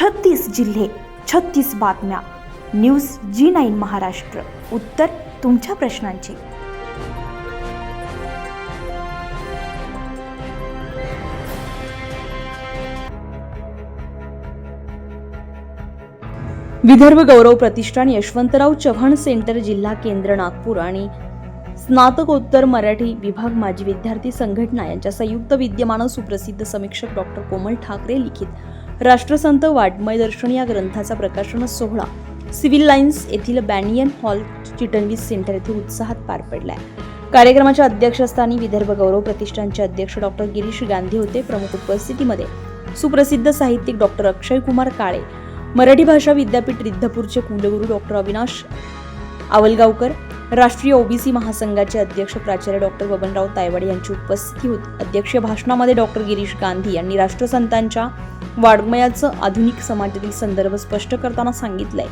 36 जिल्हे, 36 बातम्या. News G9 Maharashtra. उत्तर तुमच्या प्रश्नांची. विदर्भ गौरव प्रतिष्ठान, यशवंतराव चव्हाण सेंटर, जिल्हा केंद्र नागपूर आणि स्नातकोत्तर मराठी विभाग माजी विद्यार्थी संघटना यांच्या संयुक्त विद्यमानं सुप्रसिद्ध समीक्षक डॉक्टर कोमल ठाकरे लिखित राष्ट्रसंत वाङ्मय दर्शन या ग्रंथाचा प्रकाशन सोहळा सिव्हिल लाईन्स येथील बॅनियन हॉल चिटणवीस सेंटर येथे उत्साहात पार पडलाय. कार्यक्रमाच्या अध्यक्षस्थानी विदर्भ गौरव प्रतिष्ठानचे अध्यक्ष डॉक्टर गिरीश गांधी होते. प्रमुख उपस्थितीमध्ये सुप्रसिद्ध साहित्यिक डॉक्टर अक्षय कुमार काळे, मराठी भाषा विद्यापीठ रिद्धपूरचे कुलगुरू डॉक्टर अविनाश आवलगावकर, राष्ट्रीय ओबीसी महासंघाचे अध्यक्ष प्राचार्य डॉक्टर बबनराव तायवाडे यांची उपस्थिती होती. अध्यक्षीय भाषणामध्ये डॉक्टर गिरीश गांधी यांनी राष्ट्रसंतांच्या वाङ्मयाचं आधुनिक समाजातील संदर्भ स्पष्ट करताना सांगितलंय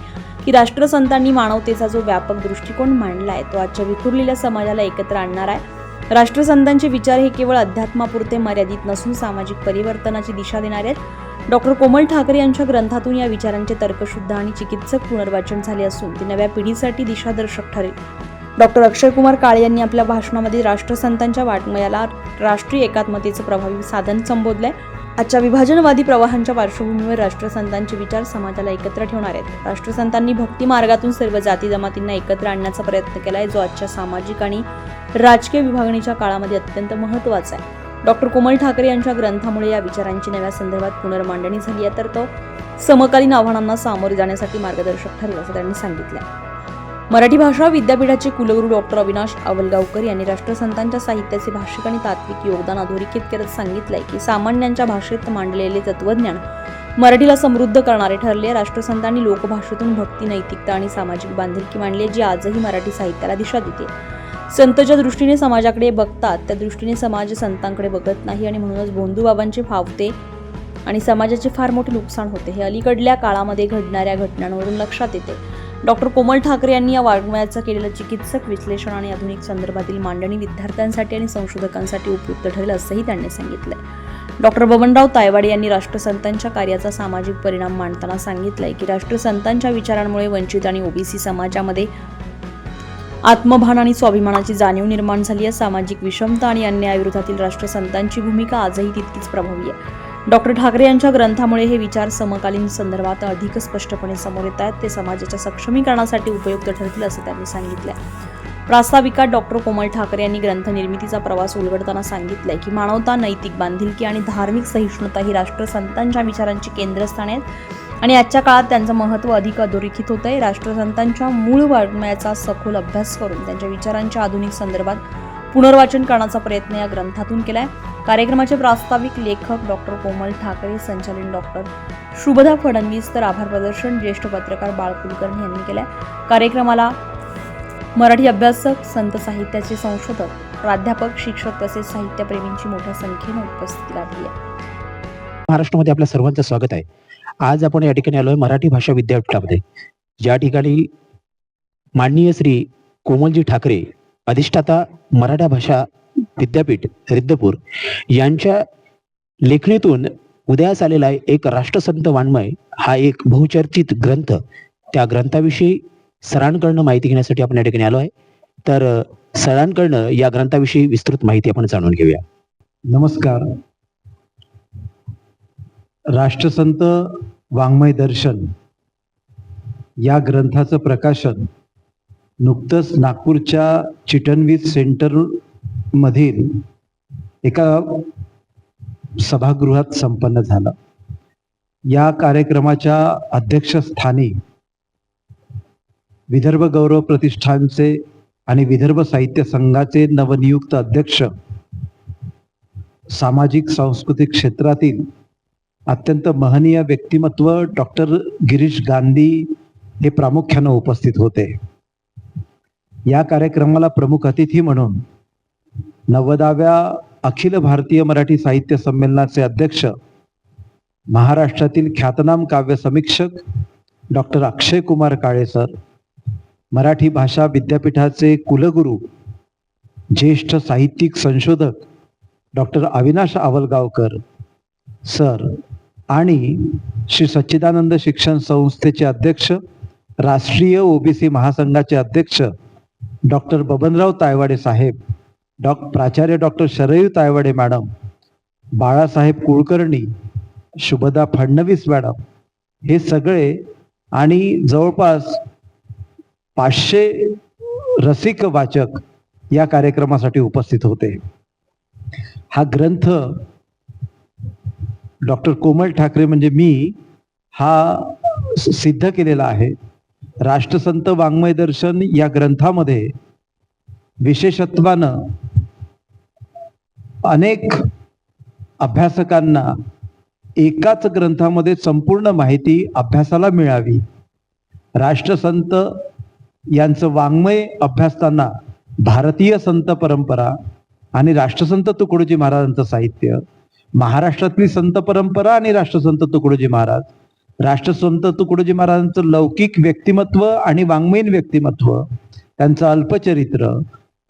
की राष्ट्रसंतांनी मानवतेचा जो व्यापक दृष्टिकोन मांडलाय तो आजच्या विखुरलेल्या समाजाला एकत्र आणणार आहे. राष्ट्रसंतांचे विचार हे केवळ अध्यात्मापुरते मर्यादित नसून सामाजिक परिवर्तनाची दिशा देणार आहेत. डॉक्टर कोमल ठाकरे यांच्या ग्रंथातून या विचारांचे तर्कशुद्ध आणि चिकित्सक पुनर्वाचन झाले असून ते नव्या पिढीसाठी दिशादर्शक ठरेल. डॉक्टर अक्षय कुमार काळे यांनी आपल्या भाषणामध्ये राष्ट्रसंतांच्या वाङ्मयाला राष्ट्रीय एकात्मतेचं प्रभावी साधन संबोधलंय. आजच्या विभाजनवादी प्रवाहांच्या पार्श्वभूमीवर राष्ट्रसंतांचे विचार समाजाला एकत्र ठेवणार आहेत. राष्ट्रसंतांनी भक्ती मार्गातून सर्व जाती जमातींना एकत्र आणण्याचा प्रयत्न केलाय, जो आजच्या सामाजिक आणि राजकीय विभागणीच्या काळामध्ये अत्यंत महत्त्वाचा आहे. डॉक्टर कोमल ठाकरे यांच्या ग्रंथामुळे या विचारांची नव्या संदर्भात पुनर्मांडणी झाली आहे, तर तो समकालीन आव्हानांना सामोरे जाण्यासाठी मार्गदर्शक ठरेल असं त्यांनी सांगितलं. मराठी भाषा विद्यापीठाचे कुलगुरू डॉक्टर अविनाश आवलगावकर यांनी राष्ट्रसंतांच्या साहित्याचे भाषिक आणि तात्विक योगदान अधोरेखित करत सांगितलंय की सामान्यांच्या भाषेत मांडलेले तत्वज्ञान मराठीला समृद्ध करणारे ठरले. राष्ट्रसंतांनी लोकभाषेतून भक्ती, नैतिकता आणि सामाजिक बांधिलकी मांडली, जी आजही मराठी साहित्याला दिशा देते. संत ज्या दृष्टीने समाजाकडे बघतात त्या दृष्टीने समाज संतांकडे बघत नाही आणि म्हणूनच भोंदूबाबांचे फावते आणि समाजाचे फार मोठे नुकसान होते, हे अलीकडल्या काळामध्ये घडणाऱ्या घटनांवरून लक्षात येते. डॉक्टर कोमल ठाकरे यांनी या वाङ्मयाचं केलेलं चिकित्सक विश्लेषण आणि आधुनिक संदर्भातील मांडणी विद्यार्थ्यांसाठी आणि संशोधकांसाठी उपयुक्त ठरेल असंही त्यांनी सांगितलंय. डॉक्टर बबनराव तायवाडे यांनी राष्ट्रसंतांच्या कार्याचा सामाजिक परिणाम मांडताना सांगितलंय की राष्ट्रसंतांच्या विचारांमुळे वंचित आणि ओबीसी समाजामध्ये आत्मभान आणि स्वाभिमानाची जाणीव निर्माण झाली आहे. सामाजिक विषमता आणि अन्यायाविरोधातील राष्ट्रसंतांची भूमिका आजही तितकीच प्रभावी आहे. डॉक्टर ठाकरे यांच्या ग्रंथामुळे हे विचार समकालीन संदर्भात अधिक स्पष्टपणे समोर येत आहेत. ते समाजाच्या सक्षमीकरणासाठी उपयुक्त ठरतील असं त्यांनी सांगितलंय. प्रास्ताविकात डॉक्टर कोमल ठाकरे यांनी ग्रंथ निर्मितीचा प्रवास उलगडताना सांगितलंय की मानवता, नैतिक बांधिलकी आणि धार्मिक सहिष्णुता ही राष्ट्रसंतांच्या विचारांची केंद्रस्थाने आहेत आणि आजच्या काळात त्यांचं महत्त्व अधिक अधोरेखित होत आहे. राष्ट्रसंतांच्या मूळ वाङ्मयाचा सखोल अभ्यास करून त्यांच्या विचारांच्या आधुनिक संदर्भात पुनर्वाचन करण्याचा प्रयत्न या ग्रंथातून केलाय. कार्यक्रमाचे प्रास्ताविक लेखक डॉक्टर कोमल ठाकरे, संचालन डॉक्टर शुभदा फडणवीस, तर आभार प्रदर्शन ज्येष्ठ पत्रकार बाळ कुलकर्णी यांनी केलंय. कार्यक्रमाला मराठी अभ्यासक, संत साहित्याचे संशोधक, प्राध्यापक, शिक्षक तसेच साहित्यप्रेमींची मोठ्या संख्येने उपस्थिती लाभली आहे. महाराष्ट्रामध्ये आपल्या सर्वांचं स्वागत आहे. आज आपण या ठिकाणी आलोय मराठी भाषा विद्यापीठामध्ये, ज्या ठिकाणी माननीय श्री कोमलजी ठाकरे, अधिष्ठाता मराठा भाषा विद्यापीठ रिद्धपूर यांच्या लेखणीतून उदयास आलेला आहे एक राष्ट्रसंत वाङ्मय हा एक बहुचर्चित ग्रंथ. त्या ग्रंथाविषयी सरांकडनं माहिती घेण्यासाठी आपण या ठिकाणी आलो आहे. तर सरांकडनं या ग्रंथाविषयी विस्तृत माहिती आपण जाणून घेऊया. नमस्कार. राष्ट्रसंत वाङ्मय दर्शन या ग्रंथाचं प्रकाशन नुकतंच नागपूरच्या चिटणवीस सेंटर मधील एका सभागृहात संपन्न झालं. या कार्यक्रमाच्या अध्यक्षस्थानी विदर्भ गौरव प्रतिष्ठानचे आणि विदर्भ साहित्य संघाचे नवनियुक्त अध्यक्ष, सामाजिक सांस्कृतिक क्षेत्रातील अत्यंत महनीय व्यक्तिमत्व डॉक्टर गिरीश गांधी हे प्रामुख्याने उपस्थित होते. या कार्यक्रमाला प्रमुख अतिथी म्हणून 90व्या अखिल भारतीय मराठी साहित्य संमेलनाचे अध्यक्ष, महाराष्ट्रातील ख्यातनाम काव्य समीक्षक डॉक्टर अक्षय कुमार काळे सर, मराठी भाषा विद्यापीठाचे कुलगुरू, ज्येष्ठ साहित्यिक संशोधक डॉक्टर अविनाश आवलगावकर सर आणि श्री सच्चिदानंद शिक्षण संस्थेचे अध्यक्ष, राष्ट्रीय ओबीसी महासंघाचे अध्यक्ष डॉक्टर बबनराव तायवाडे साहेब, प्राचार्य doctor Sharayu Taywade madam, Balasaheb Kulkarni, Shubhada Phadnavis madam, हे सगळे आणि जवळपास 500 रसिक वाचक या कार्यक्रमासाठी उपस्थित होते. हा ग्रंथ डॉक्टर कोमल ठाकरे म्हणजे मी हा सिद्ध केलेला आहे. राष्ट्रसंत वाङ्मय दर्शन या ग्रंथामध्ये विशेषत्वानं अनेक अभ्यासकांना एकाच ग्रंथामध्ये संपूर्ण माहिती अभ्यासाला मिळावी. राष्ट्रसंत यांचं वाङ्मय अभ्यासताना भारतीय संत परंपरा आणि राष्ट्रसंत तुकडोजी महाराजांचं साहित्य, महाराष्ट्रातली संत परंपरा आणि राष्ट्रसंत तुकडोजी महाराज, राष्ट्रसंत तुकडोजी महाराजांचं लौकिक व्यक्तिमत्व आणि वाङ्मयीन व्यक्तिमत्व, त्यांचं अल्पचरित्र,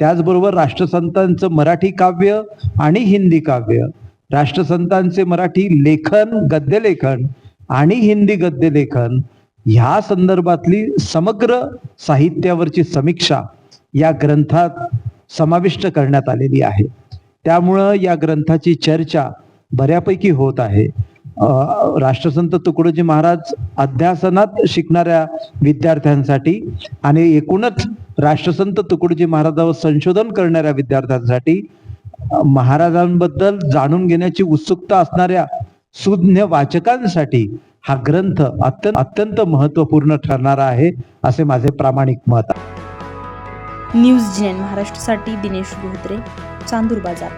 त्याचबरोबर राष्ट्रसंतांचं मराठी काव्य आणि हिंदी काव्य, राष्ट्रसंतांचे मराठी लेखन, गद्यलेखन आणि हिंदी गद्यलेखन, ह्या संदर्भातली समग्र साहित्यावरची समीक्षा या ग्रंथात समाविष्ट करण्यात आलेली आहे. त्यामुळं या ग्रंथाची चर्चा बऱ्यापैकी होत आहे. राष्ट्रसंत तुकडोजी महाराज अध्यासनात शिकणाऱ्या विद्यार्थ्यांसाठी आणि एकूणच राष्ट्रसंत तुकडोजी महाराजांवर संशोधन करणाऱ्या विद्यार्थ्यांसाठी, महाराजांबद्दल जाणून घेण्याची उत्सुकता असणाऱ्या सुज्ञ वाचकांसाठी हा ग्रंथ अत्यंत महत्वपूर्ण ठरणारा आहे, असे माझे प्रामाणिक मत आहे. न्यूज जीएन महाराष्ट्रासाठी दिनेश गोहत्रे, चांदूर बाजार.